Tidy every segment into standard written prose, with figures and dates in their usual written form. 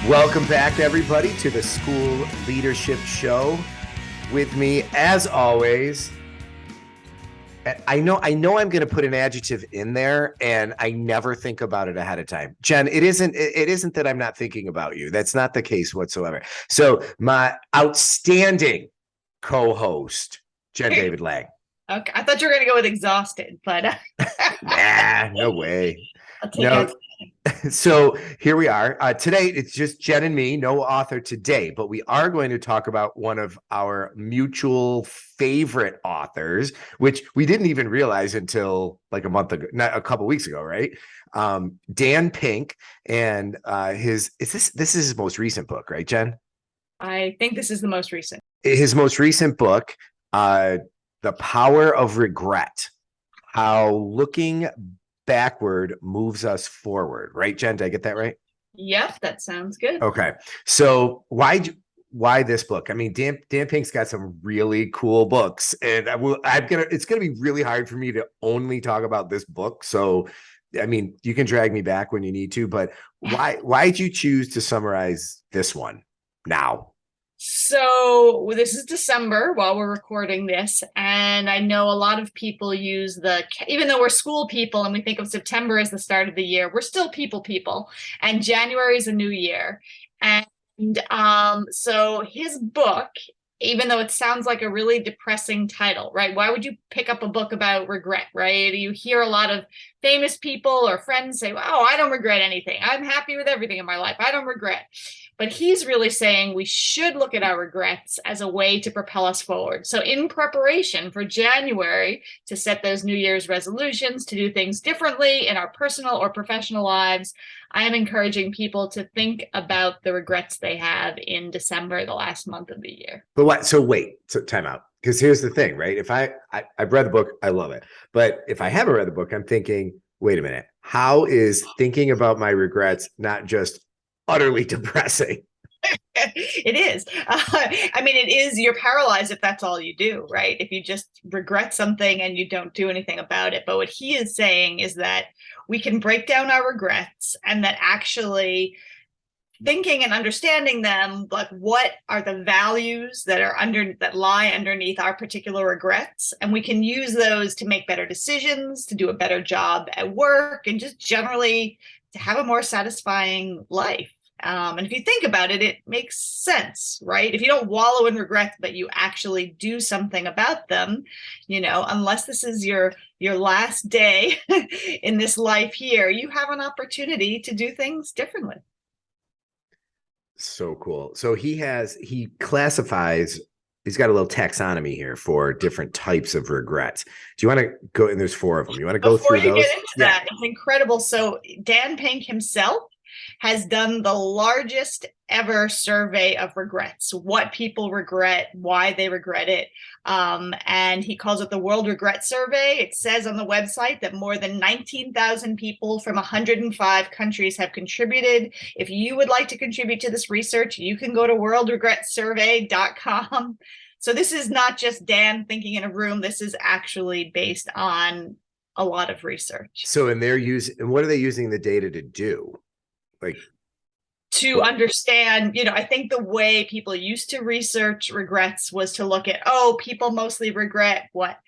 Welcome back, everybody, to the School Leadership Show. With me, as always, I know I'm going to put an adjective in there, and I never think about it ahead of time. Jen, it isn't that I'm not thinking about you. That's not the case whatsoever. So my outstanding co-host, Jen David Lang. Okay, I thought you were going to go with exhausted, but Nah, no way. I'll take it. So here we are. Today, it's just Jen and me, no author today, but we are going to talk about one of our mutual favorite authors, which we didn't even realize until like a month ago, not a couple weeks ago, right? Dan Pink, and this is his most recent book, right, Jen? I think this is the most recent. His most recent book, The Power of Regret: How Looking Backward Moves Us Forward. Right, Jen? Did I get that right? Yep, that sounds good. Okay. So why this book? I mean, Dan Pink's got some really cool books, and it's gonna be really hard for me to only talk about this book. So, I mean, you can drag me back when you need to, but why'd you choose to summarize this one now? So this is December while we're recording this, and I know a lot of people use even though we're school people and we think of September as the start of the year, we're still people, and January is a new year. And so his book, even though it sounds like a really depressing title, right? Why would you pick up a book about regret, right? You hear a lot of famous people or friends say, oh, I don't regret anything. I'm happy with everything in my life. I don't regret. But he's really saying we should look at our regrets as a way to propel us forward. So in preparation for January, to set those New Year's resolutions, to do things differently in our personal or professional lives, I am encouraging people to think about the regrets they have in December, the last month of the year. But what? So wait, so time out. Because here's the thing, right? If I've read the book, I love it. But if I haven't read the book, I'm thinking, wait a minute, how is thinking about my regrets not just utterly depressing? It is. I mean, it is. You're paralyzed if that's all you do, right? If you just regret something and you don't do anything about it. But what he is saying is that we can break down our regrets, and that actually thinking and understanding them, like what are the values that lie underneath our particular regrets, and we can use those to make better decisions, to do a better job at work, and just generally to have a more satisfying life. And if you think about it, it makes sense, right? If you don't wallow in regret, but you actually do something about them, unless this is your last day in this life here, you have an opportunity to do things differently. So cool. So he classifies, he's got a little taxonomy here for different types of regrets. Do you want to go, and there's 4 of them. You want to go through those? Before you get into that, it's incredible. So Dan Pink himself has done the largest ever survey of regrets, what people regret, why they regret it. And he calls it the World Regret Survey. It says on the website that more than 19,000 people from 105 countries have contributed. If you would like to contribute to this research, you can go to worldregretsurvey.com. So this is not just Dan thinking in a room. This is actually based on a lot of research. So, and what are they using the data to do? Like, to understand, I think the way people used to research regrets was to look at, people mostly regret what,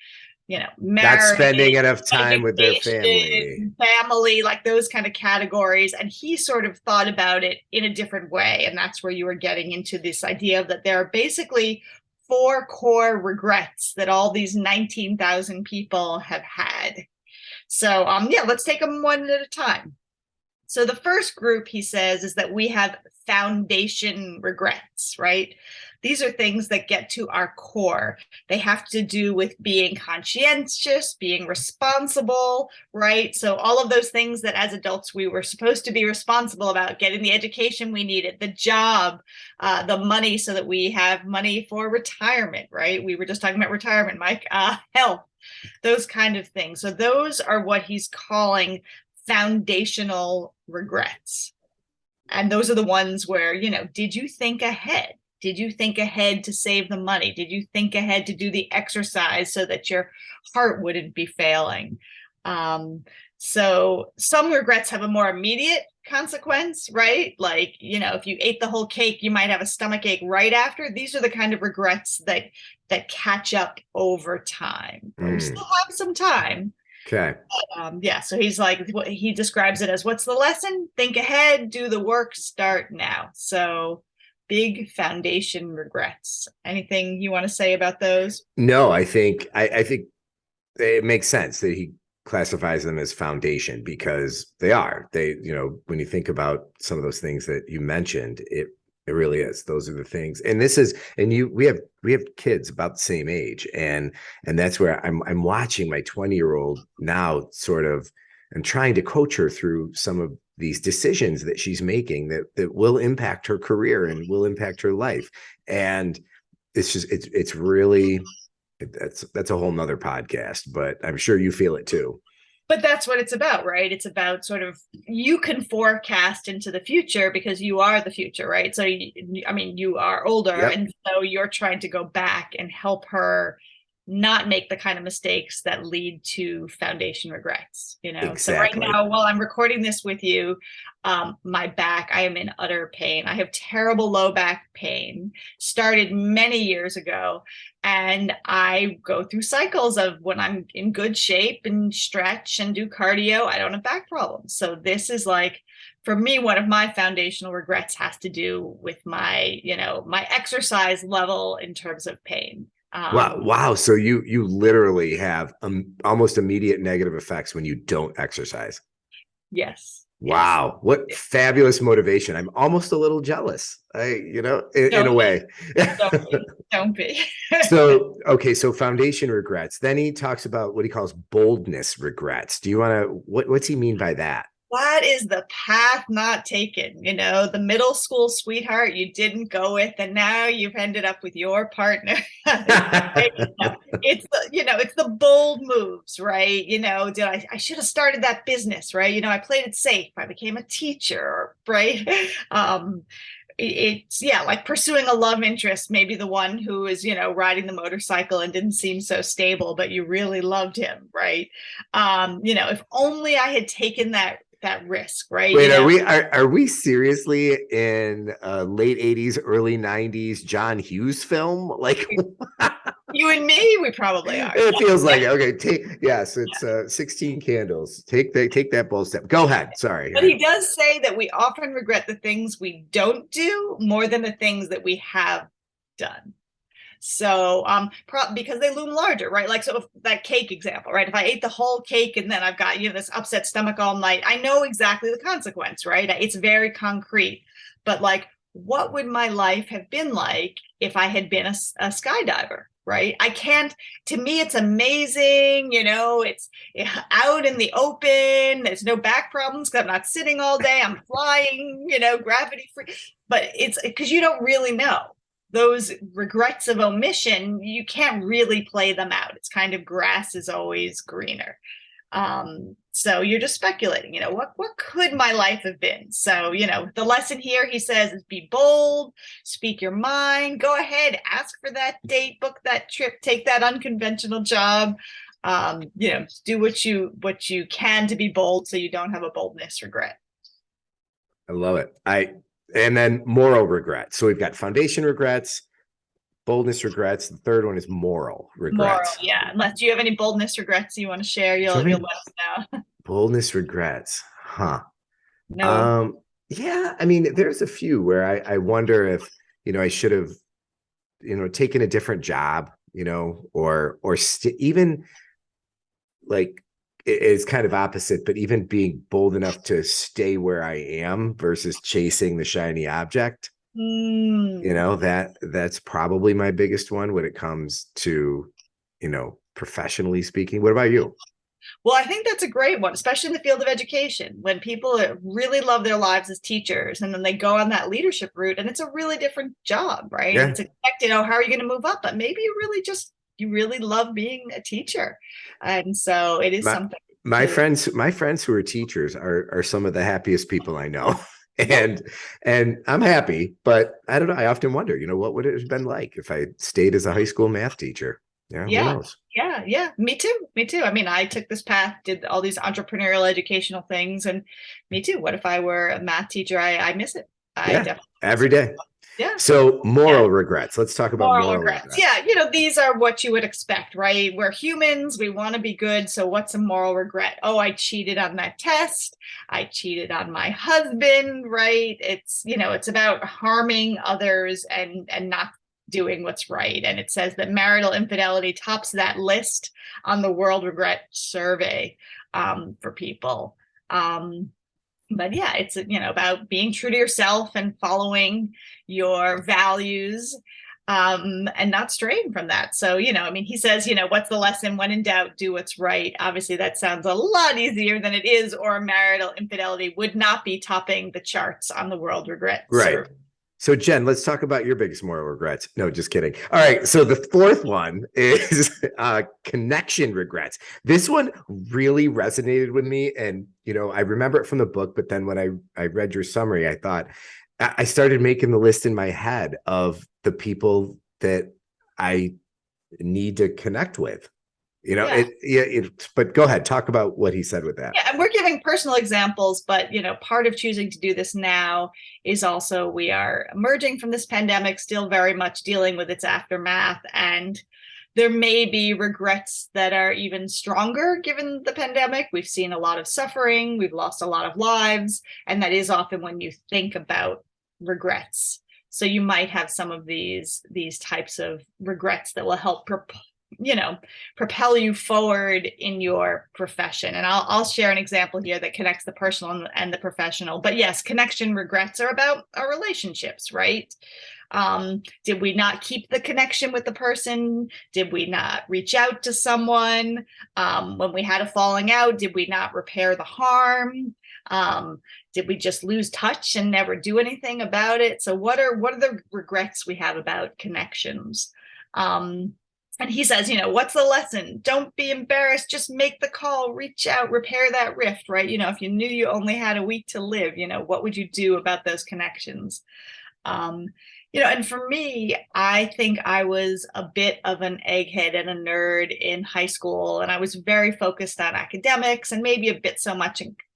marriage, not spending enough time with their family, like those kind of categories. And he sort of thought about it in a different way. And that's where you were getting into this idea that there are basically 4 core regrets that all these 19,000 people have had. So, let's take them one at a time. So the first group, he says, is that we have foundation regrets, right? These are things that get to our core. They have to do with being conscientious, being responsible, right? So all of those things that as adults we were supposed to be responsible about, getting the education we needed, the job, the money so that we have money for retirement, right? We were just talking about retirement, Mike, health, those kind of things. So those are what he's calling foundational regrets. And those are the ones where, did you think ahead? Did you think ahead to save the money? Did you think ahead to do the exercise so that your heart wouldn't be failing? So some regrets have a more immediate consequence, right? Like, if you ate the whole cake, you might have a stomach ache right after. These are the kind of regrets that catch up over time. We still have some time. Okay. Yeah, so he's like, he describes it as, what's the lesson? Think ahead, do the work, start now. So big foundation regrets. Anything you want to say about those? No, I think it makes sense that he classifies them as foundation, because they are. When you think about some of those things that you mentioned, it really is. Those are the things. And we have kids about the same age, and that's where I'm watching my 20-year-old now, sort of, and trying to coach her through some of these decisions that she's making that will impact her career and will impact her life. And it's really, that's a whole nother podcast, but I'm sure you feel it too. But that's what it's about, right? It's about sort of, you can forecast into the future because you are the future, right? So, you are older, yep. And so you're trying to go back and help her not make the kind of mistakes that lead to foundation regrets, Exactly. So right now, while I'm recording this with you, my back, I am in utter pain. I have terrible low back pain, started many years ago. And I go through cycles of, when I'm in good shape and stretch and do cardio, I don't have back problems. So this is like, for me, one of my foundational regrets has to do with my, my exercise level in terms of pain. Wow. So you literally have almost immediate negative effects when you don't exercise. Yes. Wow. Yes. What fabulous motivation. I'm almost a little jealous. In a way. Don't be. So, okay. So foundation regrets. Then he talks about what he calls boldness regrets. Do you want to, what's he mean by that? What is the path not taken? The middle school sweetheart you didn't go with, and now you've ended up with your partner. It's the bold moves, right? I should have started that business, right? I played it safe. I became a teacher, right? It's like pursuing a love interest, maybe the one who is, riding the motorcycle and didn't seem so stable, but you really loved him, right? If only I had taken that risk, right? Wait, are we seriously in late 80s, early 90s John Hughes film? Like you and me, we probably are. It feels like it. Okay, so it's 16 Candles. Take that bold step. Go ahead. Sorry. But he does say that we often regret the things we don't do more than the things that we have done. So, because they loom larger, right? Like, so if that cake example, right? If I ate the whole cake and then I've got, this upset stomach all night, I know exactly the consequence, right? It's very concrete. But like, what would my life have been like if I had been a skydiver, right? I can't, to me, it's amazing. It's out in the open. There's no back problems because I'm not sitting all day. I'm flying, gravity free. But it's because you don't really know. Those regrets of omission, you can't really play them out. It's kind of grass is always greener. So you're just speculating, what could my life have been? So, the lesson here, he says, is be bold, speak your mind, go ahead, ask for that date, book that trip, take that unconventional job, do what you can to be bold so you don't have a boldness regret. I love it. And then moral regrets. So we've got foundation regrets, boldness regrets. The third one is moral regrets. Yeah. Unless you have any boldness regrets you want to share, you'll let us know. Boldness regrets. Huh. No. Yeah. There's a few where I wonder if, I should have, taken a different job, or even like, it's kind of opposite, but even being bold enough to stay where I am versus chasing the shiny object, that's probably my biggest one when it comes to, professionally speaking. What about you? Well, I think that's a great one, especially in the field of education, when people really love their lives as teachers and then they go on that leadership route and it's a really different job, right? Yeah. It's expected, how are you going to move up? But maybe you really love being a teacher. And so it is something. My friends who are teachers are some of the happiest people I know. And I'm happy, but I don't know. I often wonder, what would it have been like if I stayed as a high school math teacher? Yeah. Who knows? Yeah, me too. Me too. I mean, I took this path, did all these entrepreneurial educational things, and me too. What if I were a math teacher? I miss it. I Yeah, definitely miss every it. day. Yeah. So Yeah. moral regrets. Let's talk about Moral moral regrets. regrets. Yeah, these are what you would expect, right? We're humans, we want to be good. So what's a moral regret? Oh, I cheated on that test. I cheated on my husband, right? It's about harming others and not doing what's right. And it says that marital infidelity tops that list on the World Regret Survey for people. But yeah, it's about being true to yourself and following your values, and not straying from that. So I mean, he says, what's the lesson? When in doubt, do what's right. Obviously that sounds a lot easier than it is, or marital infidelity would not be topping the charts on the World Regret Right. Survey. So Jen, let's talk about your biggest moral regrets. No, just kidding. All right. So the fourth one is connection regrets. This one really resonated with me. And, I remember it from the book, but then when I read your summary, I thought I started making the list in my head of the people that I need to connect with. Yeah. But go ahead, talk about what he said with that. Yeah, and we're giving personal examples, but part of choosing to do this now is also we are emerging from this pandemic, still very much dealing with its aftermath, and there may be regrets that are even stronger given the pandemic. We've seen a lot of suffering, we've lost a lot of lives, and that is often when you think about regrets. So you might have some of these types of regrets that will help propel you forward in your profession. And I'll share an example here that connects the personal and the professional. But yes, connection regrets are about our relationships, right? Did we not keep the connection with the person? Did we not reach out to someone? When we had a falling out, did we not repair the harm? Did we just lose touch and never do anything about it? So what are the regrets we have about connections? And he says, what's the lesson? Don't be embarrassed. Just make the call, reach out, repair that rift, right? If you knew you only had a week to live, what would you do about those connections? And for me, I think I was a bit of an egghead and a nerd in high school, and I was very focused on academics and maybe a bit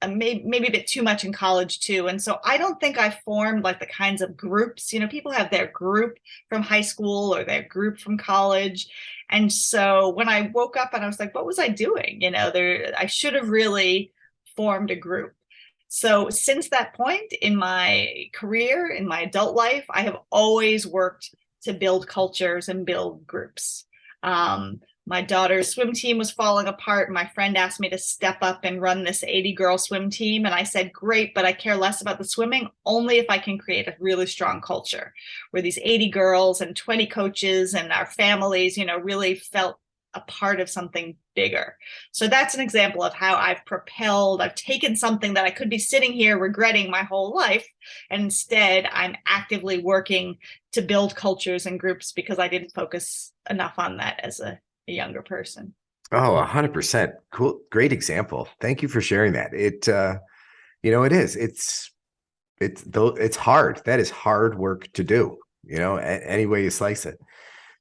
maybe a bit too much in college too. And so I don't think I formed like the kinds of groups, people have their group from high school or their group from college. And so when I woke up and I was like, what was I doing? I should have really formed a group. So since that point in my career, in my adult life, I have always worked to build cultures and build groups. My daughter's swim team was falling apart. My friend asked me to step up and run this 80-girl swim team. And I said, great, but I care less about the swimming, only if I can create a really strong culture where these 80 girls and 20 coaches and our families, really felt a part of something bigger. So that's an example of how I've taken something that I could be sitting here regretting my whole life, and instead I'm actively working to build cultures and groups because I didn't focus enough on that as a younger person. Oh, 100%. Cool. Great example. Thank you for sharing that. It it's hard. That is hard work to do, any way you slice it.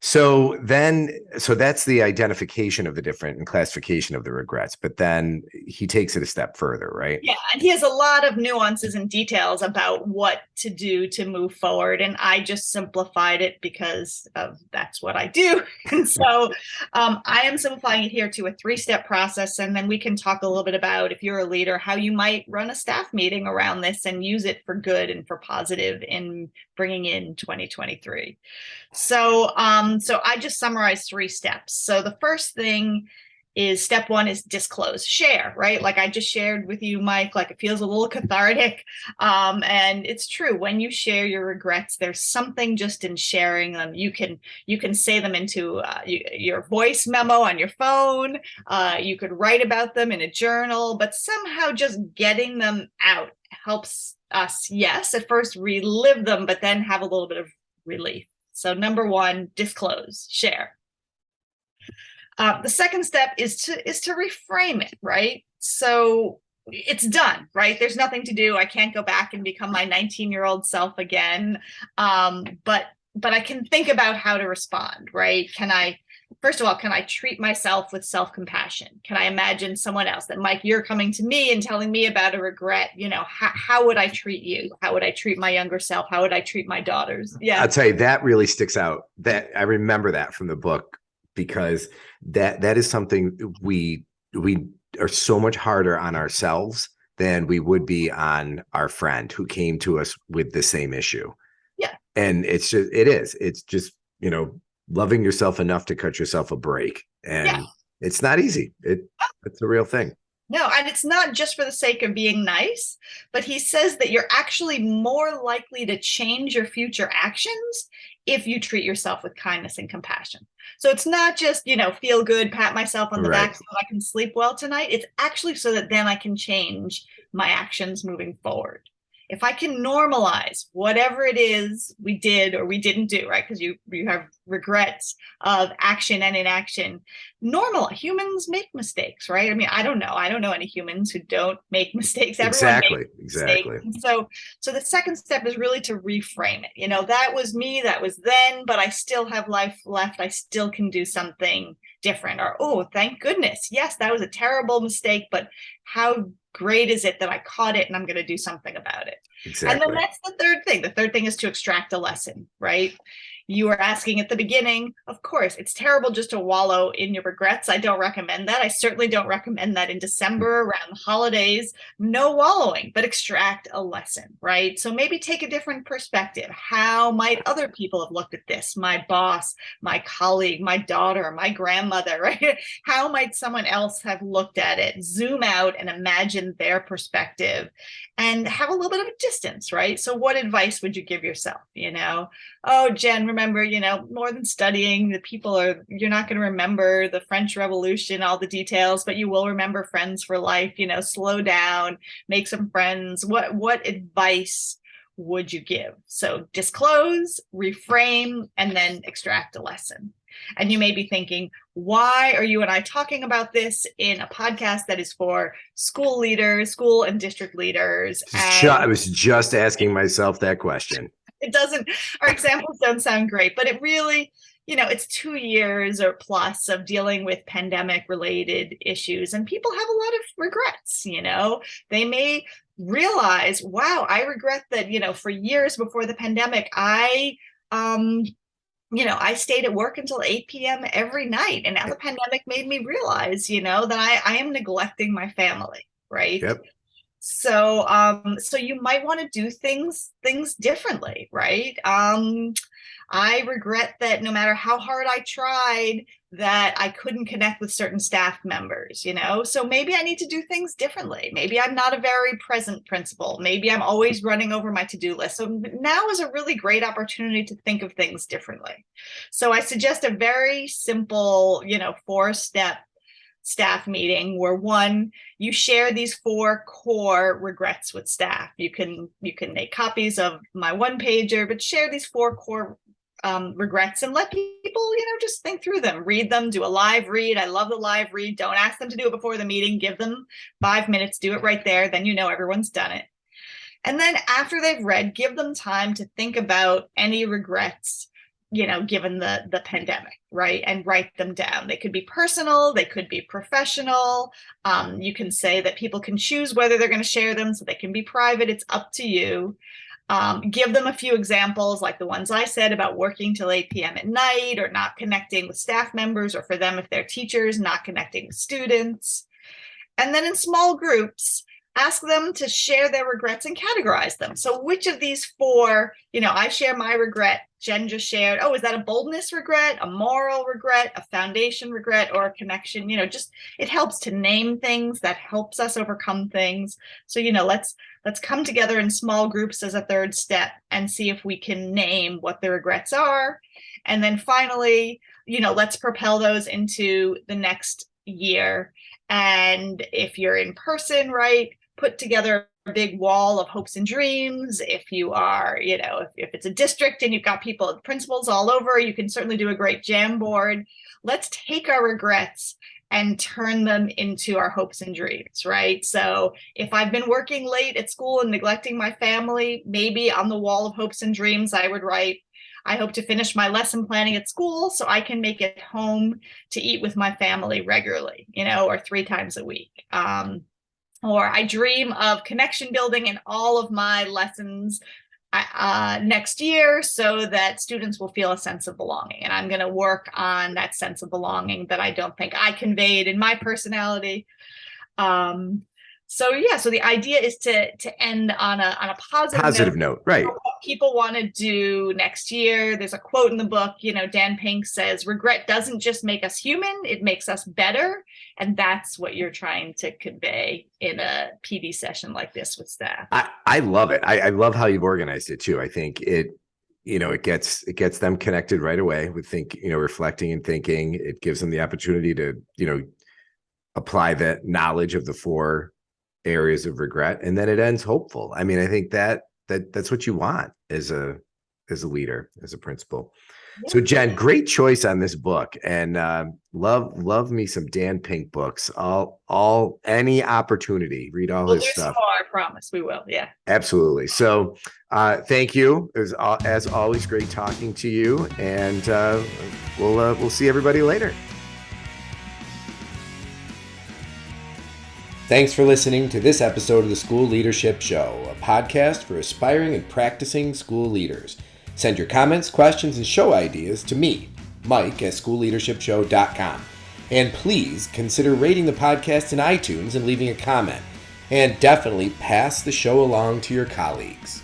So that's the identification of the different and classification of the regrets, but then he takes it a step further, right? Yeah, and he has a lot of nuances and details about what to do to move forward, and I just simplified it because that's what I do. And so I am simplifying it here to a 3-step process, and then we can talk a little bit about, if you're a leader, how you might run a staff meeting around this and use it for good and for positive in bringing in 2023. So I just summarized 3 steps. So the first thing is step 1 is disclose, share, right? Like I just shared with you, Mike, like it feels a little cathartic. And it's true, when you share your regrets, there's something just in sharing them. You can say them into your voice memo on your phone. You could write about them in a journal, but somehow just getting them out helps us, yes, at first relive them, but then have a little bit of relief. So number 1, disclose, share. The second step is to reframe it, right? So it's done, right? There's nothing to do. I can't go back and become my 19-year-old self again. But I can think about how to respond, right? Can I first of all, can I treat myself with self-compassion? Can I imagine someone else that, Mike, you're coming to me and telling me about a regret? How would I treat you? How would I treat my younger self? How would I treat my daughters? Yeah. I'll tell you, that really sticks out. That I remember that from the book, because that is something we are so much harder on ourselves than we would be on our friend who came to us with the same issue. Yeah. And it's just, loving yourself enough to cut yourself a break. And it's not easy. It's a real thing. No, and it's not just for the sake of being nice, but he says that you're actually more likely to change your future actions if you treat yourself with kindness and compassion. So it's not just, feel good, pat myself on the back so that I can sleep well tonight. It's actually so that then I can change my actions moving forward. If I can normalize whatever it is we did or we didn't do, right? Because you have regrets of action and inaction. Humans make mistakes, right? I mean, I don't know any humans who don't make mistakes. Everyone makes mistakes. And so the second step is really to reframe it. That was me, that was then, but I still have life left. I still can do something different. Or, oh, thank goodness. Yes, that was a terrible mistake, but how great is it that I caught it and I'm going to do something about it? Exactly. And then that's the third thing. The third thing is to extract a lesson, right? You were asking at the beginning, of course, it's terrible just to wallow in your regrets. I don't recommend that. I certainly don't recommend that in December around the holidays. No wallowing, but extract a lesson, right? So maybe take a different perspective. How might other people have looked at this? My boss, my colleague, my daughter, my grandmother, right? How might someone else have looked at it? Zoom out and imagine their perspective and have a little bit of a distance, right? So what advice would you give yourself? Oh, Jen, remember, more than studying, you're not going to remember the French Revolution, all the details, but you will remember friends for life. Slow down, make some friends. What advice would you give? So disclose, reframe, and then extract a lesson. And you may be thinking, why are you and I talking about this in a podcast that is for school leaders, school and district leaders? I was just asking myself that question. Our examples don't sound great, but it really, it's 2 years or plus of dealing with pandemic related issues, and people have a lot of regrets. They may realize, wow, I regret that, for years before the pandemic, I stayed at work until 8 p.m. every night. And now the pandemic made me realize, that I am neglecting my family, right? Yep. So you might want to do things differently, right? I regret that no matter how hard I tried, that I couldn't connect with certain staff members, so maybe I need to do things differently. Maybe I'm not a very present principal. Maybe I'm always running over my to-do list. So now is a really great opportunity to think of things differently. So I suggest a very simple, 4-step staff meeting where, one, you share these 4 core regrets with staff. You can make copies of my one-pager, but share these 4 core regrets and let people, just think through them, read them, do a live read. I love the live read. Don't ask them to do it before the meeting. Give them 5 minutes, do it right there. Then everyone's done it. And then after they've read, give them time to think about any regrets, given the pandemic, right? And write them down. They could be personal, they could be professional. You can say that people can choose whether they're going to share them, so they can be private. It's up to you. Give them a few examples like the ones I said about working till 8 p.m. at night, or not connecting with staff members, or for them, if they're teachers, not connecting with students. And then in small groups, ask them to share their regrets and categorize them. So which of these 4, I share my regret, Jen just shared, oh, is that a boldness regret, a moral regret, a foundation regret, or a connection? Just, it helps to name things. That helps us overcome things. So, let's come together in small groups as a third step and see if we can name what the regrets are. And then finally, let's propel those into the next year. And if you're in person, right, put together a big wall of hopes and dreams. If you are, if it's a district and you've got people, principals all over, you can certainly do a great jam board. Let's take our regrets and turn them into our hopes and dreams, right? So if I've been working late at school and neglecting my family, maybe on the wall of hopes and dreams, I would write, I hope to finish my lesson planning at school so I can make it home to eat with my family regularly, or 3 times a week. Or I dream of connection building in all of my lessons next year so that students will feel a sense of belonging. And I'm going to work on that sense of belonging that I don't think I conveyed in my personality. So the idea is to end on a positive note, right? What people want to do next year. There's a quote in the book, Dan Pink says, regret doesn't just make us human, it makes us better. And that's what you're trying to convey in a PD session like this with staff. I love it. I love how you've organized it too. I think it gets them connected right away with reflecting and thinking. It gives them the opportunity to, apply that knowledge of the 4 areas of regret, and then it ends hopeful. I mean, I think that's what you want as a leader, as a principal. Yeah. So Jen, great choice on this book, and love me some Dan Pink books. Any opportunity, read all his stuff. I promise we will. Yeah, absolutely. So thank you. It was as always great talking to you, and we'll see everybody later. Thanks for listening to this episode of the School Leadership Show, a podcast for aspiring and practicing school leaders. Send your comments, questions, and show ideas to me, Mike, at schoolleadershipshow.com. And please consider rating the podcast in iTunes and leaving a comment. And definitely pass the show along to your colleagues.